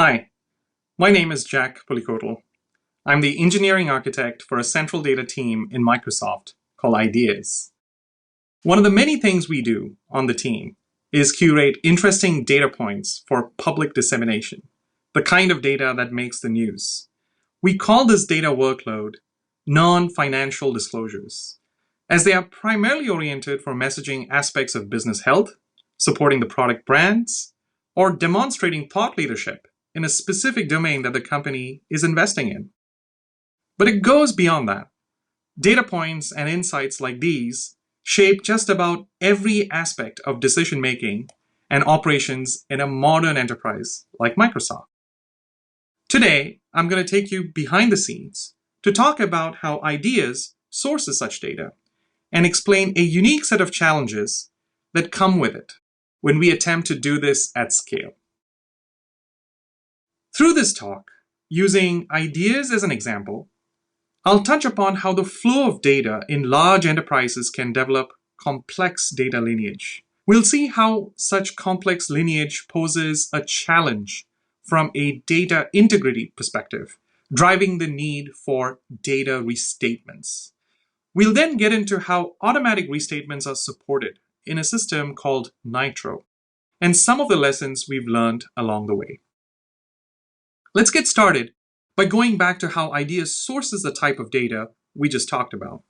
Hi, my name is Jack Pullikottil. I'm the engineering architect for a central data team in Microsoft called Ideas. One of the many things we do on the team is curate interesting data points for public dissemination, the kind of data that makes the news. We call this data workload non-financial disclosures, as they are primarily oriented for messaging aspects of business health, supporting the product brands, or demonstrating thought leadership in a specific domain that the company is investing in. But it goes beyond that. Data points and insights like these shape just about every aspect of decision making and operations in a modern enterprise like Microsoft. Today, I'm going to take you behind the scenes to talk about how Ideas sources such data and explain a unique set of challenges that come with it when we attempt to do this at scale. Through this talk, using Ideas as an example, I'll touch upon how the flow of data in large enterprises can develop complex data lineage. We'll see how such complex lineage poses a challenge from a data integrity perspective, driving the need for data restatements. We'll then get into how automatic restatements are supported in a system called Nitro, and some of the lessons we've learned along the way. Let's get started by going back to how Ideas sources the type of data we just talked about.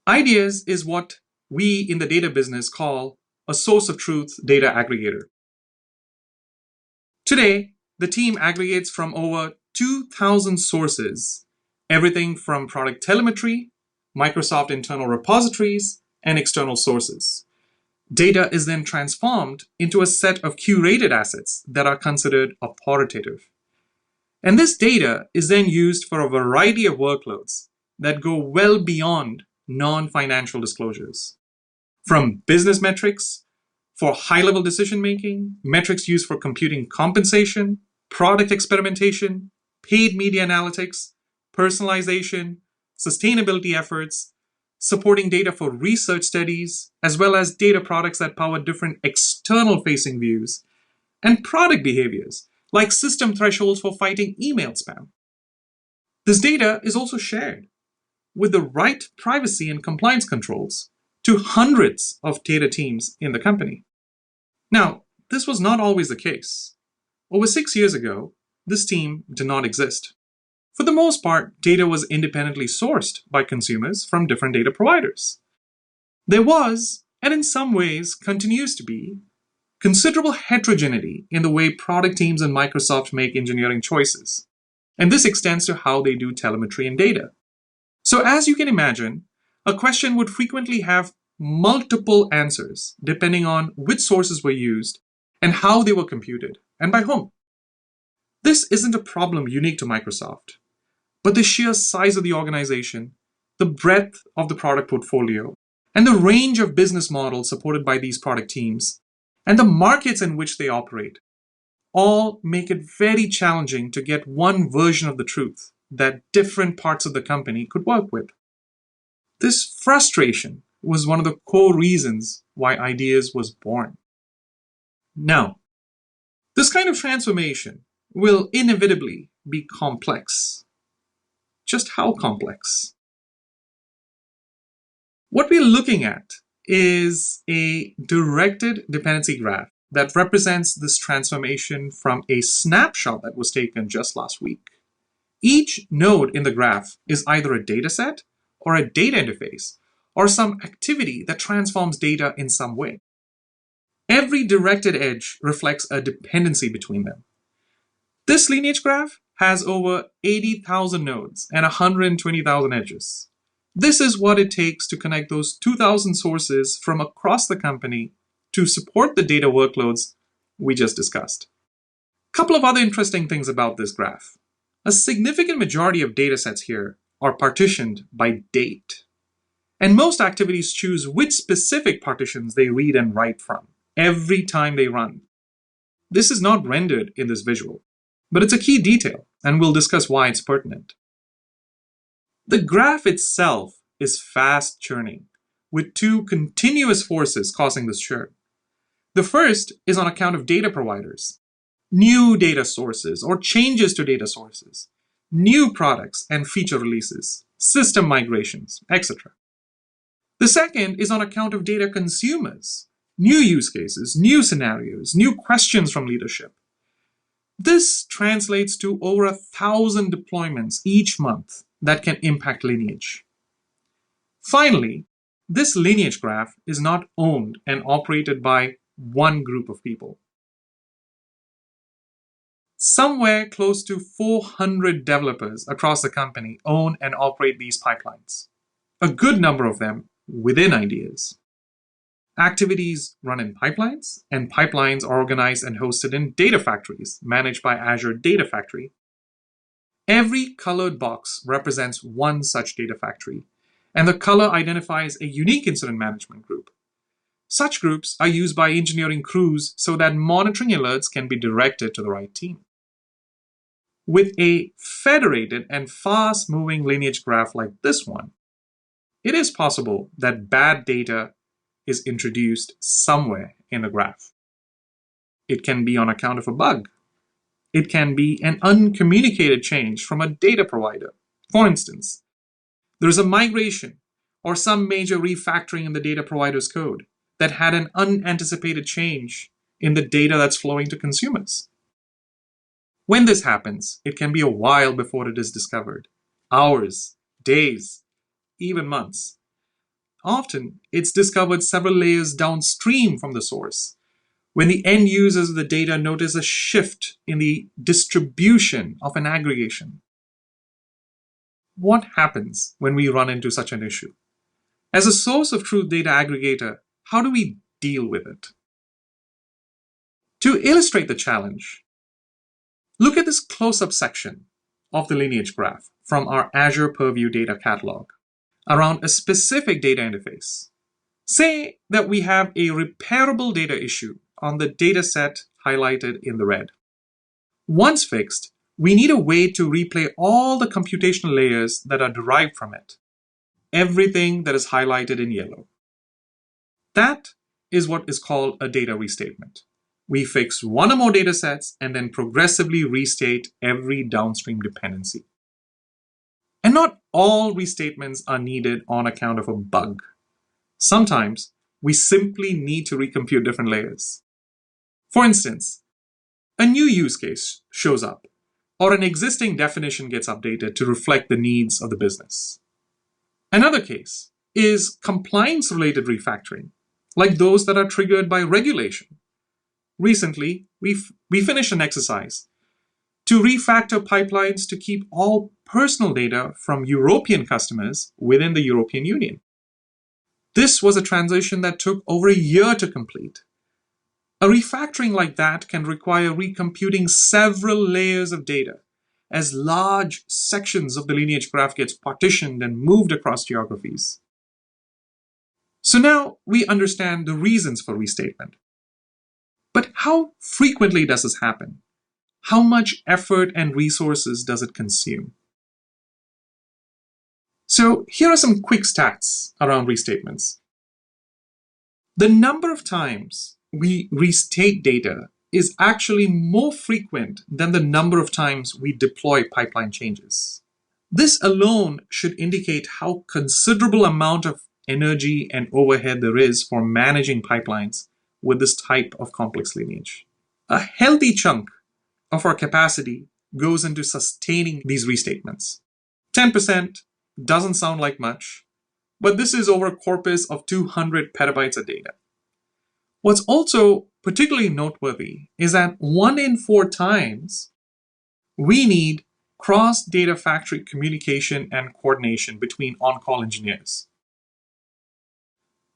Ideas is what we in the data business call a source of truth data aggregator. Today, the team aggregates from over 2,000 sources, everything from product telemetry, Microsoft internal repositories, and external sources. Data is then transformed into a set of curated assets that are considered authoritative. And this data is then used for a variety of workloads that go well beyond non-financial disclosures. From business metrics for high-level decision-making, metrics used for computing compensation, product experimentation, paid media analytics, personalization, sustainability efforts, supporting data for research studies, as well as data products that power different external-facing views, and product behaviors, like system thresholds for fighting email spam. This data is also shared with the right privacy and compliance controls to hundreds of data teams in the company. Now, this was not always the case. Over 6 years ago, this team did not exist. For the most part, data was independently sourced by consumers from different data providers. There was, and in some ways continues to be, considerable heterogeneity in the way product teams in Microsoft make engineering choices. And this extends to how they do telemetry and data. So as you can imagine, a question would frequently have multiple answers depending on which sources were used and how they were computed and by whom. This isn't a problem unique to Microsoft, but the sheer size of the organization, the breadth of the product portfolio, and the range of business models supported by these product teams, and the markets in which they operate, all make it very challenging to get one version of the truth that different parts of the company could work with. This frustration was one of the core reasons why Ideas was born. Now, this kind of transformation will inevitably be complex. Just how complex? What we're looking at is a directed dependency graph that represents this transformation from a snapshot that was taken just last week. Each node in the graph is either a dataset or a data interface or some activity that transforms data in some way. Every directed edge reflects a dependency between them. This lineage graph has over 80,000 nodes and 120,000 edges. This is what it takes to connect those 2,000 sources from across the company to support the data workloads we just discussed. A couple of other interesting things about this graph. A significant majority of datasets here are partitioned by date. And most activities choose which specific partitions they read and write from every time they run. This is not rendered in this visual, but it's a key detail, and we'll discuss why it's pertinent. The graph itself is fast churning, with two continuous forces causing this churn. The first is on account of data providers. new data sources or changes to data sources, new products and feature releases, system migrations, etc. The second is on account of data consumers, new use cases, new scenarios, new questions from leadership. This translates to over 1,000 deployments each month that can impact Lineage. Finally, this Lineage graph is not owned and operated by one group of people. Somewhere close to 400 developers across the company own and operate these pipelines, a good number of them within ideas. Activities run in pipelines, and pipelines are organized and hosted in data factories managed by Azure Data Factory. Every colored box represents one such data factory, and the color identifies a unique incident management group. Such groups are used by engineering crews so that monitoring alerts can be directed to the right team. With a federated and fast-moving Lineage graph like this one, it is possible that bad data is introduced somewhere in the graph. It can be on account of a bug. It can be an uncommunicated change from a data provider. For instance, there is a migration or some major refactoring in the data provider's code that had an unanticipated change in the data that's flowing to consumers. When this happens, it can be a while before it is discovered. Hours, days, even months. Often, it's discovered several layers downstream from the source, when the end users of the data notice a shift in the distribution of an aggregation. What happens when we run into such an issue? As a source of truth data aggregator, how do we deal with it? To illustrate the challenge, look at this close-up section of the Lineage graph from our Azure Purview data catalog around a specific data interface. Say that we have a repairable data issue on the data set highlighted in the red. Once fixed, we need a way to replay all the computational layers that are derived from it, everything that is highlighted in yellow. That is what is called a data restatement. We fix one or more data sets and then progressively restate every downstream dependency. And not all restatements are needed on account of a bug. Sometimes we simply need to recompute different layers. For instance, a new use case shows up, or an existing definition gets updated to reflect the needs of the business. Another case is compliance-related refactoring, like those that are triggered by regulation. Recently, we finished an exercise to refactor pipelines to keep all personal data from European customers within the European Union. This was a transition that took over a year to complete. A refactoring like that can require recomputing several layers of data as large sections of the Lineage graph gets partitioned and moved across geographies. So now we understand the reasons for restatement. But how frequently does this happen? How much effort and resources does it consume? So here are some quick stats around restatements. The number of times we restate data is actually more frequent than the number of times we deploy pipeline changes. This alone should indicate how considerable amount of energy and overhead there is for managing pipelines with this type of complex lineage. A healthy chunk of our capacity goes into sustaining these restatements. 10% doesn't sound like much, but this is over a corpus of 200 petabytes of data. What's also particularly noteworthy is that 1 in 4 times we need cross-data factory communication and coordination between on-call engineers.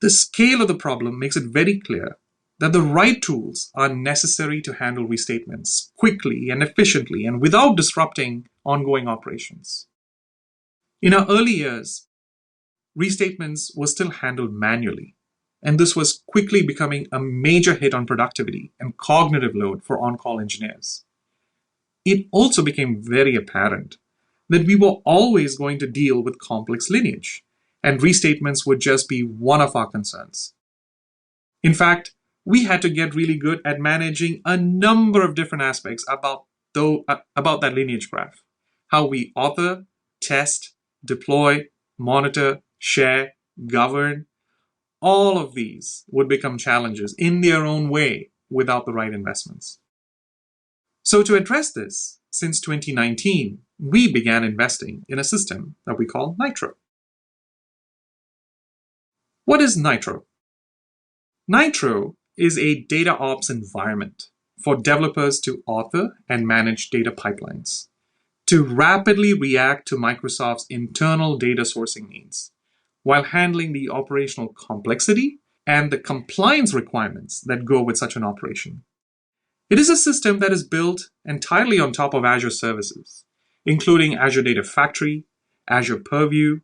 The scale of the problem makes it very clear that the right tools are necessary to handle restatements quickly and efficiently and without disrupting ongoing operations. In our early years, restatements were still handled manually, and this was quickly becoming a major hit on productivity and cognitive load for on-call engineers. It also became very apparent that we were always going to deal with complex lineage, and restatements would just be one of our concerns. In fact, we had to get really good at managing a number of different aspects about that lineage graph. How we author, test, deploy, monitor, share, govern. All of these would become challenges in their own way without the right investments. So to address this, since 2019, we began investing in a system that we call Nitro. What is Nitro? Nitro is a data ops environment for developers to author and manage data pipelines, to rapidly react to Microsoft's internal data sourcing needs, while handling the operational complexity and the compliance requirements that go with such an operation. It is a system that is built entirely on top of Azure services, including Azure Data Factory, Azure Purview,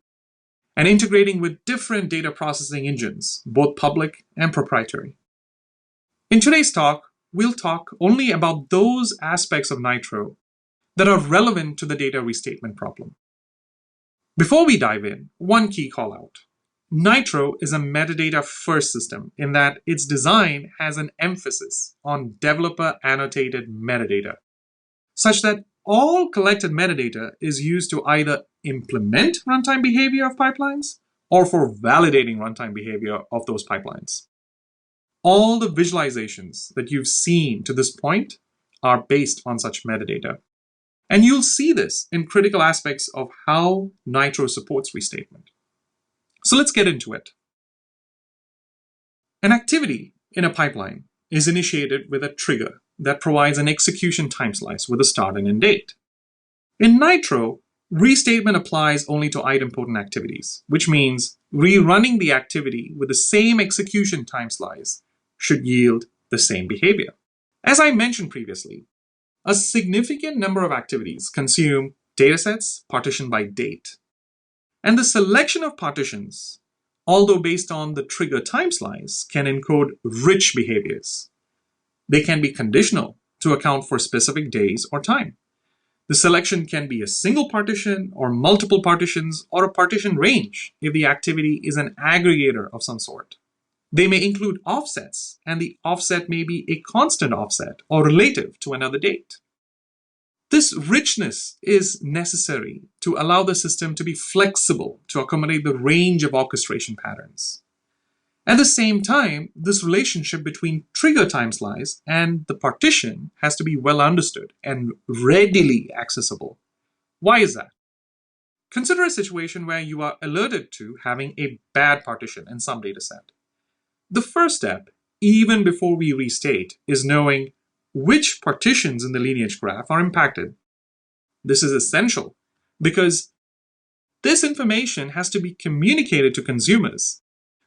and integrating with different data processing engines, both public and proprietary. In today's talk, we'll talk only about those aspects of Nitro that are relevant to the data restatement problem. Before we dive in, one key call out. Nitro is a metadata-first system in that its design has an emphasis on developer-annotated metadata, such that all collected metadata is used to either implement runtime behavior of pipelines or for validating runtime behavior of those pipelines. All the visualizations that you've seen to this point are based on such metadata. And you'll see this in critical aspects of how Nitro supports restatement. So let's get into it. An activity in a pipeline is initiated with a trigger that provides an execution time slice with a start and end date. In Nitro, restatement applies only to idempotent activities, which means rerunning the activity with the same execution time slice should yield the same behavior. As I mentioned previously, a significant number of activities consume datasets partitioned by date. And the selection of partitions, although based on the trigger time slice, can encode rich behaviors. They can be conditional to account for specific days or time. The selection can be a single partition or multiple partitions or a partition range if the activity is an aggregator of some sort. They may include offsets, and the offset may be a constant offset or relative to another date. This richness is necessary to allow the system to be flexible to accommodate the range of orchestration patterns. At the same time, this relationship between trigger time slice and the partition has to be well understood and readily accessible. Why is that? Consider a situation where you are alerted to having a bad partition in some dataset. The first step, even before we restate, is knowing which partitions in the lineage graph are impacted. This is essential because this information has to be communicated to consumers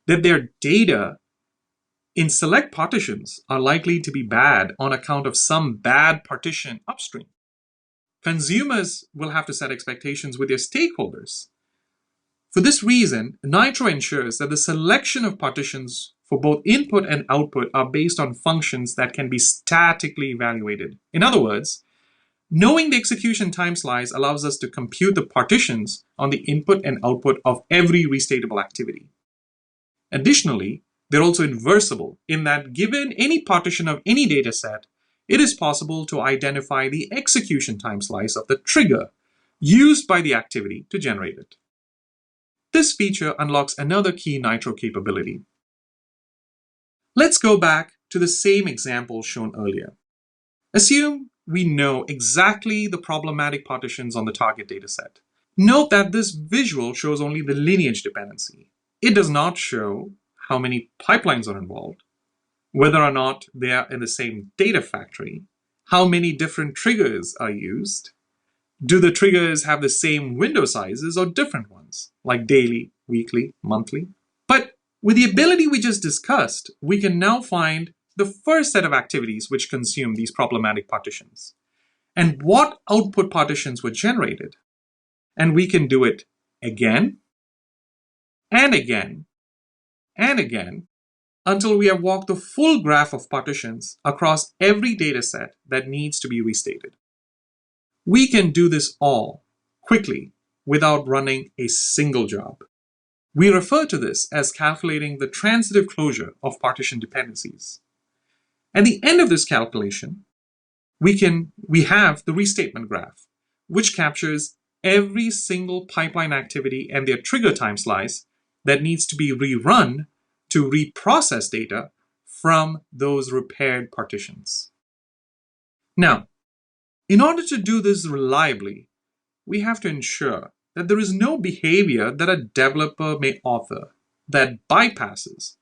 that their data in select partitions are likely to be bad on account of some bad partition upstream. Consumers will have to set expectations with their stakeholders. For this reason, Nitro ensures that the selection of partitions for both input and output are based on functions that can be statically evaluated. In other words, knowing the execution time slice allows us to compute the partitions on the input and output of every restatable activity. Additionally, they're also inversible in that given any partition of any dataset, it is possible to identify the execution time slice of the trigger used by the activity to generate it. This feature unlocks another key Nitro capability. Let's go back to the same example shown earlier. Assume we know exactly the problematic partitions on the target dataset. Note that this visual shows only the lineage dependency. It does not show how many pipelines are involved, whether or not they are in the same data factory, how many different triggers are used. Do the triggers have the same window sizes or different ones, like daily, weekly, monthly? But with the ability we just discussed, we can now find the first set of activities which consume these problematic partitions and what output partitions were generated. And we can do it again and again and again until we have walked the full graph of partitions across every dataset that needs to be restated. We can do this all quickly without running a single job. We refer to this as calculating the transitive closure of partition dependencies. At the end of this calculation, we have the restatement graph, which captures every single pipeline activity and their trigger time slice that needs to be rerun to reprocess data from those repaired partitions. Now, in order to do this reliably, we have to ensure that there is no behavior that a developer may author that bypasses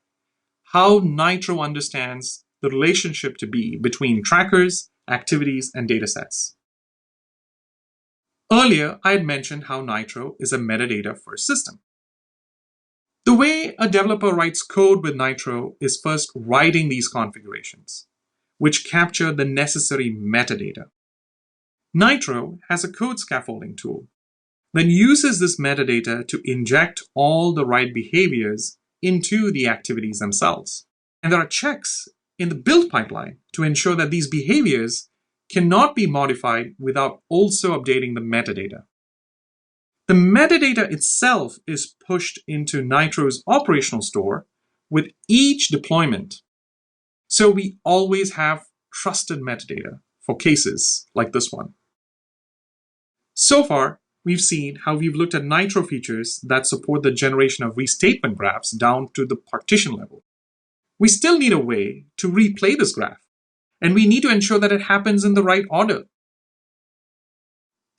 how Nitro understands the relationship to be between trackers, activities, and datasets. Earlier, I had mentioned how Nitro is a metadata-first system. The way a developer writes code with Nitro is first writing these configurations, which capture the necessary metadata. Nitro has a code scaffolding tool that uses this metadata to inject all the right behaviors into the activities themselves. And there are checks in the build pipeline to ensure that these behaviors cannot be modified without also updating the metadata. The metadata itself is pushed into Nitro's operational store with each deployment. So we always have trusted metadata for cases like this one. So far, we've seen how we've looked at Nitro features that support the generation of restatement graphs down to the partition level. We still need a way to replay this graph, and we need to ensure that it happens in the right order.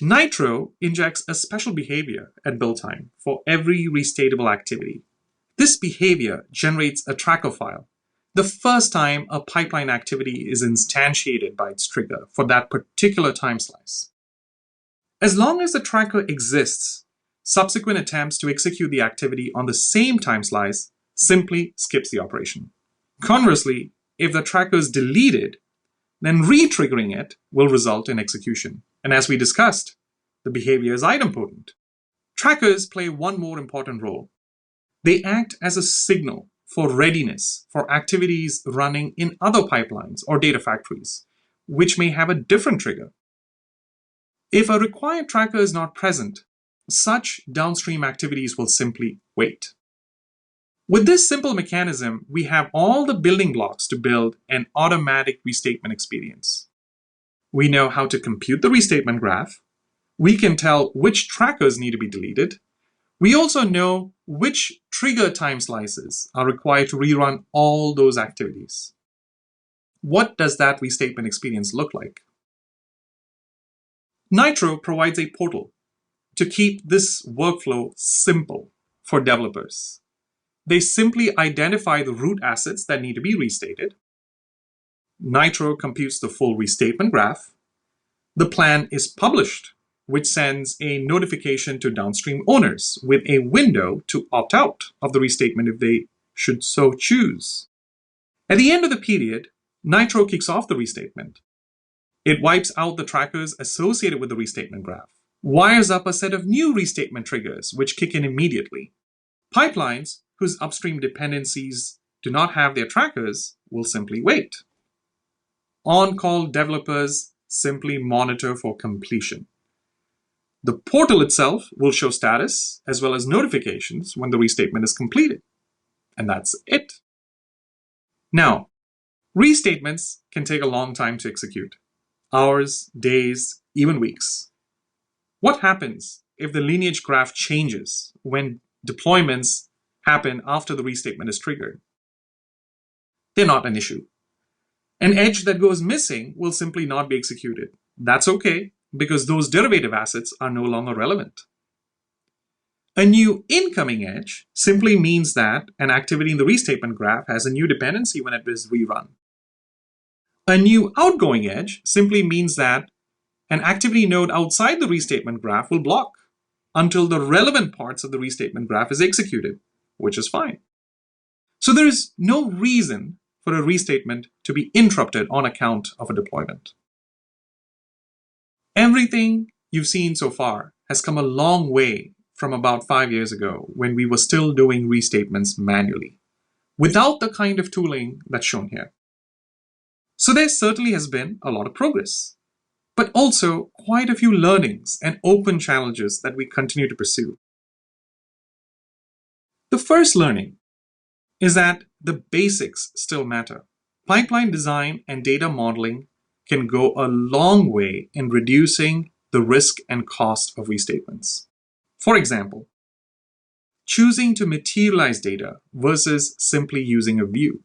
Nitro injects a special behavior at build time for every restatable activity. This behavior generates a tracker file the first time a pipeline activity is instantiated by its trigger for that particular time slice. As long as the tracker exists, subsequent attempts to execute the activity on the same time slice simply skips the operation. Conversely, if the tracker is deleted, then re-triggering it will result in execution. And as we discussed, the behavior is idempotent. Trackers play one more important role. They act as a signal for readiness for activities running in other pipelines or data factories, which may have a different trigger. If a required tracker is not present, such downstream activities will simply wait. With this simple mechanism, we have all the building blocks to build an automatic restatement experience. We know how to compute the restatement graph. We can tell which trackers need to be deleted. We also know which trigger time slices are required to rerun all those activities. What does that restatement experience look like? Nitro provides a portal to keep this workflow simple for developers. They simply identify the root assets that need to be restated. Nitro computes the full restatement graph. The plan is published, which sends a notification to downstream owners with a window to opt out of the restatement if they should so choose. At the end of the period, Nitro kicks off the restatement. It wipes out the trackers associated with the restatement graph, wires up a set of new restatement triggers, which kick in immediately. Pipelines whose upstream dependencies do not have their trackers will simply wait. On-call developers simply monitor for completion. The portal itself will show status as well as notifications when the restatement is completed. And that's it. Now, restatements can take a long time to execute. Hours, days, even weeks. What happens if the lineage graph changes when deployments happen after the restatement is triggered? They're not an issue. An edge that goes missing will simply not be executed. That's okay, because those derivative assets are no longer relevant. A new incoming edge simply means that an activity in the restatement graph has a new dependency when it is rerun. A new outgoing edge simply means that an activity node outside the restatement graph will block until the relevant parts of the restatement graph is executed, which is fine. So there is no reason for a restatement to be interrupted on account of a deployment. Everything you've seen so far has come a long way from about 5 years ago when we were still doing restatements manually, without the kind of tooling that's shown here. So there certainly has been a lot of progress, but also quite a few learnings and open challenges that we continue to pursue. The first learning is that the basics still matter. pipeline design and data modeling can go a long way in reducing the risk and cost of restatements. For example, choosing to materialize data versus simply using a view.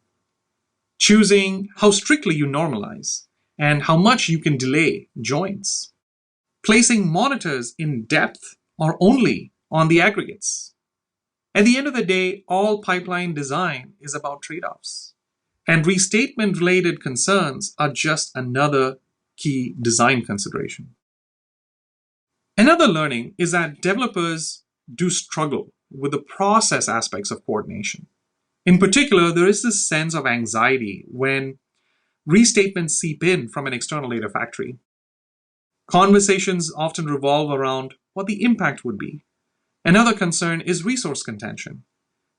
Choosing how strictly you normalize and how much you can delay joins. Placing monitors in depth or only on the aggregates. At the end of the day, all pipeline design is about trade-offs. And restatement-related concerns are just another key design consideration. Another learning is that developers do struggle with the process aspects of coordination. In particular, there is this sense of anxiety when restatements seep in from an external data factory. Conversations often revolve around what the impact would be. Another concern is resource contention.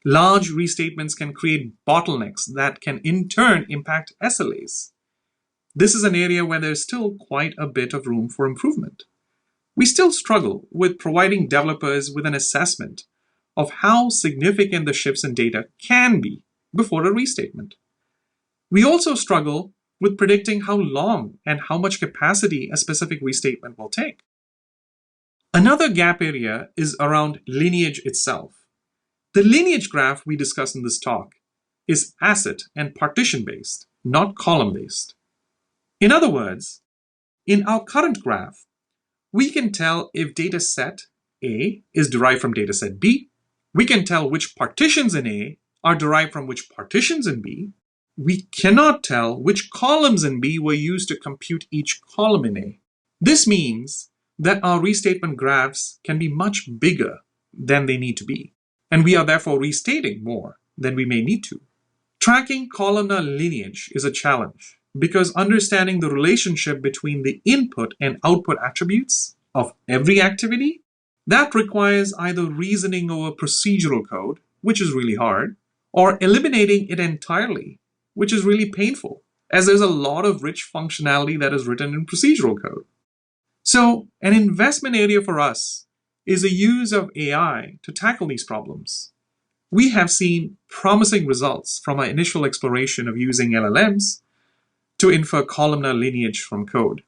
Large restatements can create bottlenecks that can in turn impact SLAs. This is an area where there's still quite a bit of room for improvement. We still struggle with providing developers with an assessment of how significant the shifts in data can be before a restatement. We also struggle with predicting how long and how much capacity a specific restatement will take. Another gap area is around lineage itself. The lineage graph we discuss in this talk is asset and partition-based, not column-based. In other words, in our current graph, we can tell if data set A is derived from data set B. We can tell which partitions in A are derived from which partitions in B. We cannot tell which columns in B were used to compute each column in A. This means that our restatement graphs can be much bigger than they need to be, and we are therefore restating more than we may need to. Tracking columnar lineage is a challenge because understanding the relationship between the input and output attributes of every activity, that requires either reasoning over procedural code, which is really hard, or eliminating it entirely, which is really painful, as there's a lot of rich functionality that is written in procedural code. So, an investment area for us is the use of AI to tackle these problems. We have seen promising results from our initial exploration of using LLMs to infer columnar lineage from code.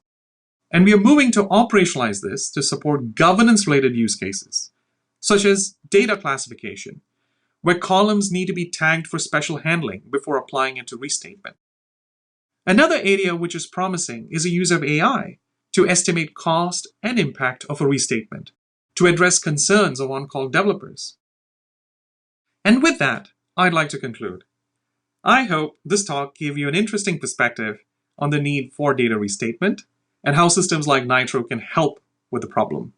And we are moving to operationalize this to support governance-related use cases, such as data classification, where columns need to be tagged for special handling before applying it to restatement. Another area which is promising is the use of AI to estimate cost and impact of a restatement to address concerns of on-call developers. And with that, I'd like to conclude. I hope this talk gave you an interesting perspective on the need for data restatement and how systems like Nitro can help with the problem.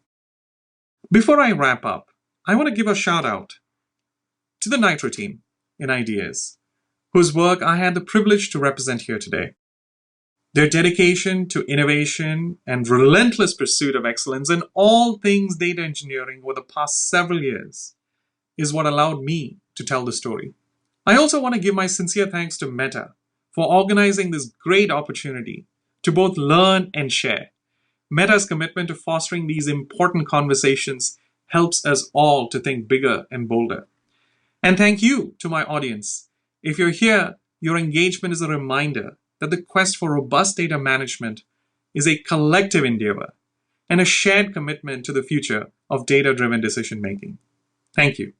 Before I wrap up, I want to give a shout out to the Nitro team in Ideas, whose work I had the privilege to represent here today. Their dedication to innovation and relentless pursuit of excellence in all things data engineering over the past several years is what allowed me to tell the story. I also want to give my sincere thanks to Meta for organizing this great opportunity to both learn and share. Meta's commitment to fostering these important conversations helps us all to think bigger and bolder. And thank you to my audience. If you're here, your engagement is a reminder that the quest for robust data management is a collective endeavor and a shared commitment to the future of data-driven decision-making. Thank you.